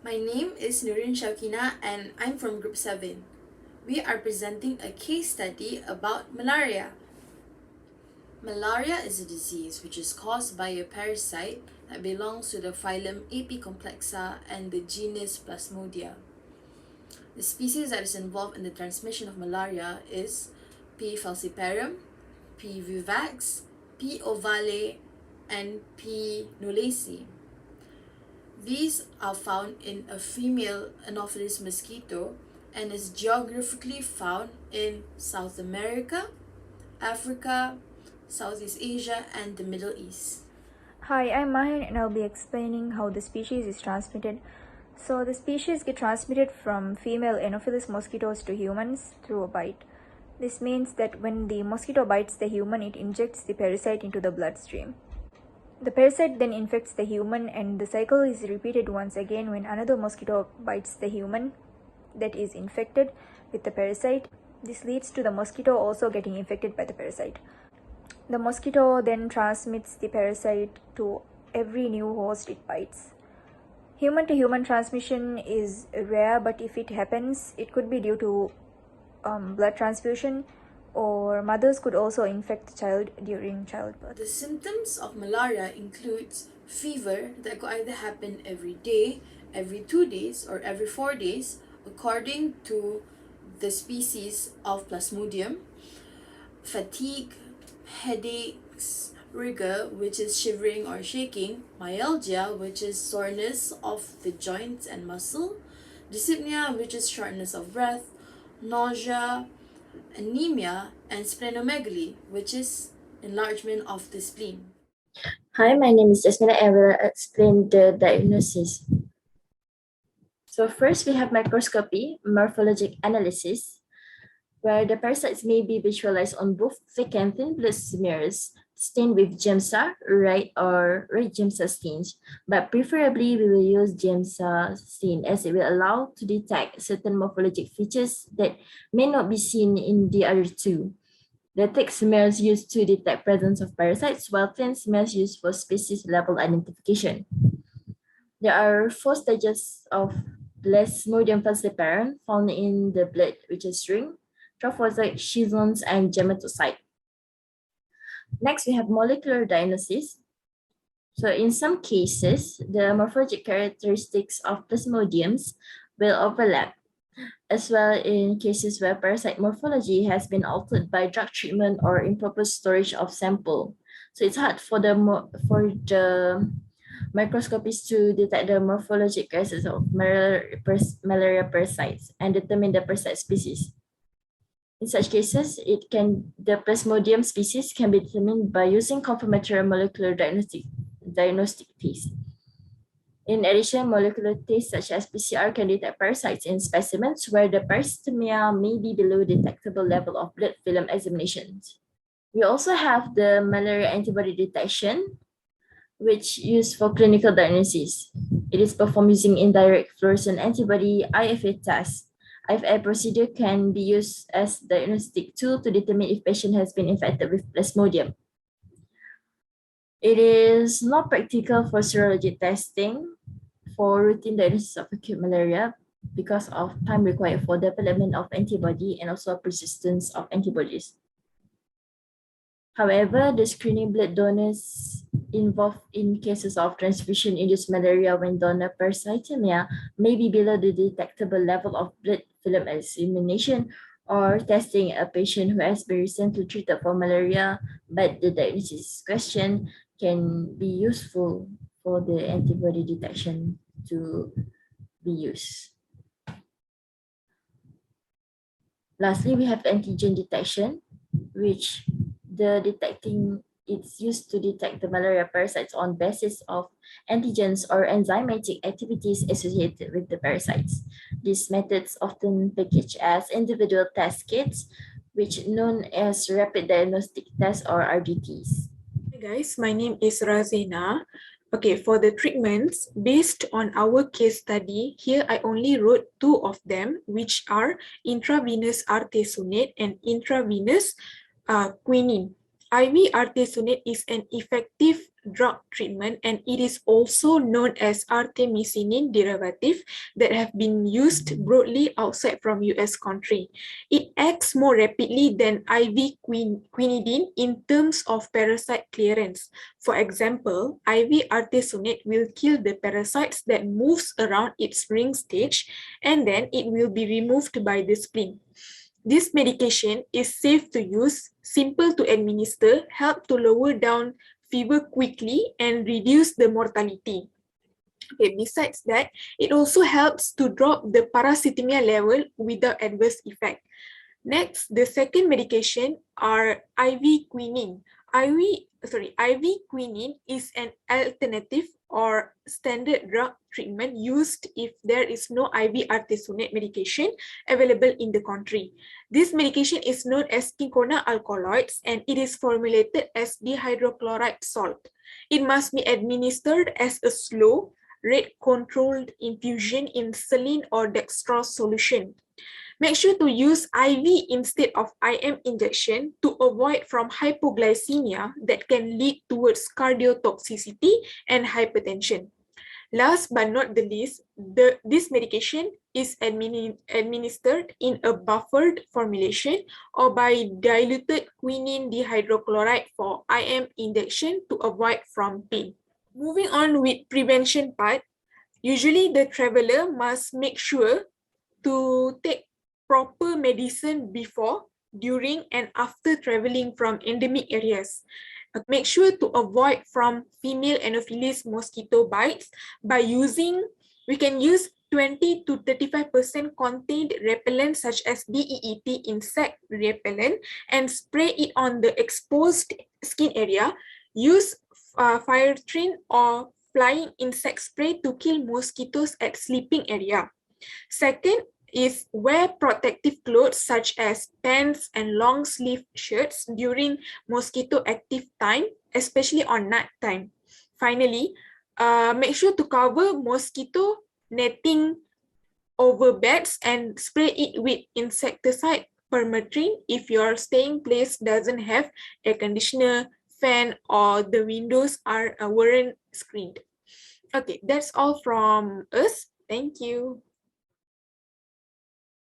My name is Nurin Shakina and I'm from Group 7. We are presenting a case study about malaria. Malaria is a disease which is caused by a parasite that belongs to the phylum Apicomplexa and the genus Plasmodium. The species that is involved in the transmission of malaria is P. falciparum, P. vivax, P. ovale, and P. knowlesi. These are found in a female Anopheles mosquito and is geographically found in South America, Africa, Southeast Asia, and the Middle East. Hi, I'm Mahin and I'll be explaining how the species is transmitted. So the species get transmitted from female Anopheles mosquitoes to humans through a bite. This means that when the mosquito bites the human, it injects the parasite into the bloodstream. The parasite then infects the human and the cycle is repeated once again when another mosquito bites the human that is infected with the parasite. This leads to the mosquito also getting infected by the parasite. The mosquito then transmits the parasite to every new host it bites. Human to human transmission is rare, but if it happens, it could be due to blood transfusion, or mothers could also infect the child during childbirth. The symptoms of malaria includes fever that could either happen every day, every 2 days, or every 4 days, according to the species of Plasmodium, fatigue, headaches, rigor, which is shivering or shaking, myalgia, which is soreness of the joints and muscle, dyspnea, which is shortness of breath, nausea, anemia, and splenomegaly, which is enlargement of the spleen. Hi, my name is Jasmine and I will explain the diagnosis. So first we have microscopy, morphologic analysis, where the parasites may be visualized on both thick and thin blood smears stained with GEMSA, right or red GEMSA stains, but preferably we will use GEMSA stain as it will allow to detect certain morphologic features that may not be seen in the other two. The thick smears used to detect presence of parasites, while thin smears used for species level identification. There are 4 stages of Plasmodium falciparum found in the blood, which is ring, trophozoite, schizones, and gematocyte. Next, we have molecular diagnosis. So in some cases, the morphologic characteristics of plasmodiums will overlap, as well in cases where parasite morphology has been altered by drug treatment or improper storage of sample. So it's hard for the microscopists to detect the morphologic characteristics of malaria parasites and determine the parasite species. In such cases, the Plasmodium species can be determined by using confirmatory molecular diagnostic tests. In addition, molecular tests such as PCR can detect parasites in specimens where the parasitemia may be below detectable level of blood film examinations. We also have the malaria antibody detection, which used for clinical diagnosis. It is performed using indirect fluorescent antibody IFA test. IFA procedure can be used as diagnostic tool to determine if patient has been infected with Plasmodium. It is not practical for serology testing for routine diagnosis of acute malaria because of time required for development of antibody and also persistence of antibodies. However, the screening blood donors involved in cases of transfusion-induced malaria when donor parasitemia may be below the detectable level of blood film examination or testing a patient who has been recently treated for malaria, but the diagnosis question can be useful for the antibody detection to be used. Lastly, we have antigen detection, which it's used to detect the malaria parasites on basis of antigens or enzymatic activities associated with the parasites. These methods often package as individual test kits, which known as rapid diagnostic tests or RDTs. Hi guys, my name is Razina. Okay, for the treatments, based on our case study, here I only wrote 2 of them, which are intravenous artesunate and intravenous quinine. IV artesunate is an effective drug treatment, and it is also known as artemisinin derivative that have been used broadly outside from US country. It acts more rapidly than IV quinidine in terms of parasite clearance. For example, IV artesunate will kill the parasites that moves around its ring stage, and then it will be removed by the spleen. This medication is safe to use, simple to administer, help to lower down fever quickly and reduce the mortality. Okay, besides that, it also helps to drop the parasitemia level without adverse effect. Next, the second medication are IV quinine. IV quinine is an alternative or standard drug treatment used if there is no IV artesunate medication available in the country. This medication is known as cinchona alkaloids and it is formulated as dihydrochloride salt. It must be administered as a slow, rate-controlled infusion in saline or dextrose solution. Make sure to use IV instead of IM injection to avoid from hypoglycemia that can lead towards cardiotoxicity and hypertension. Last but not the least, this medication is administered in a buffered formulation or by diluted quinine dihydrochloride for IM injection to avoid from pain. Moving on with prevention part, usually the traveler must make sure to take proper medicine before, during, and after traveling from endemic areas. Make sure to avoid from female Anopheles mosquito bites by we can use 20 to 35% contained repellent such as DEET insect repellent and spray it on the exposed skin area. Use firetrine or flying insect spray to kill mosquitoes at sleeping area. Second is wear protective clothes such as pants and long sleeve shirts during mosquito active time, especially on night time. Finally, make sure to cover mosquito netting over beds and spray it with insecticide permethrin if your staying place doesn't have air conditioner, fan, or the windows weren't screened. Okay, that's all from us. Thank you.